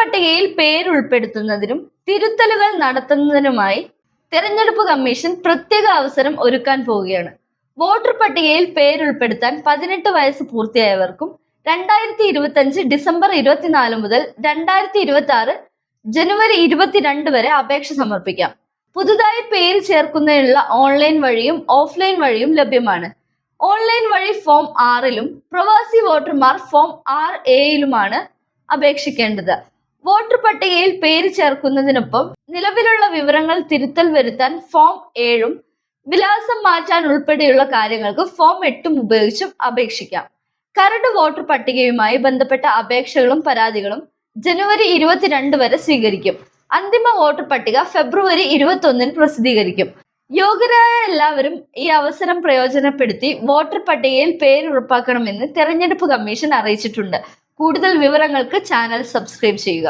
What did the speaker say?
പട്ടികയിൽ പേരുൾപ്പെടുത്തുന്നതിനും തിരുത്തലുകൾ നടത്തുന്നതിനുമായി തെരഞ്ഞെടുപ്പ് കമ്മീഷൻ പ്രത്യേക അവസരം ഒരുക്കാൻ പോവുകയാണ്. വോട്ടർ പട്ടികയിൽ പേരുൾപ്പെടുത്താൻ 18 വയസ്സ് പൂർത്തിയായവർക്കും 2025 ഡിസംബർ 24 മുതൽ 2026 ജനുവരി 22 വരെ അപേക്ഷ സമർപ്പിക്കാം. പുതുതായി പേര് ചേർക്കുന്നതിനുള്ള ഓൺലൈൻ വഴിയും ഓഫ്ലൈൻ വഴിയും ലഭ്യമാണ്. ഓൺലൈൻ വഴി ഫോം 6-ലും പ്രവാസി വോട്ടർമാർ ഫോം 6A-യിലുമാണ് അപേക്ഷിക്കേണ്ടത്. വോട്ടർ പട്ടികയിൽ പേര് ചേർക്കുന്നതിനൊപ്പം നിലവിലുള്ള വിവരങ്ങൾ തിരുത്തൽ വരുത്താൻ ഫോം 7-ഉം വിലാസം മാറ്റാൻ ഉൾപ്പെടെയുള്ള കാര്യങ്ങൾക്ക് ഫോം 8-ഉം ഉപയോഗിച്ചും അപേക്ഷിക്കാം. കരട് വോട്ടർ പട്ടികയുമായി ബന്ധപ്പെട്ട അപേക്ഷകളും പരാതികളും ജനുവരി 22 വരെ സ്വീകരിക്കും. അന്തിമ വോട്ടർ പട്ടിക ഫെബ്രുവരി 21-ന് പ്രസിദ്ധീകരിക്കും. യോഗ്യരായ എല്ലാവരും ഈ അവസരം പ്രയോജനപ്പെടുത്തി വോട്ടർ പട്ടികയിൽ പേര് ഉറപ്പാക്കണമെന്ന് തെരഞ്ഞെടുപ്പ് കമ്മീഷൻ അറിയിച്ചിട്ടുണ്ട്. കൂടുതൽ വിവരങ്ങൾക്ക് ചാനൽ സബ്സ്ക്രൈബ് ചെയ്യുക.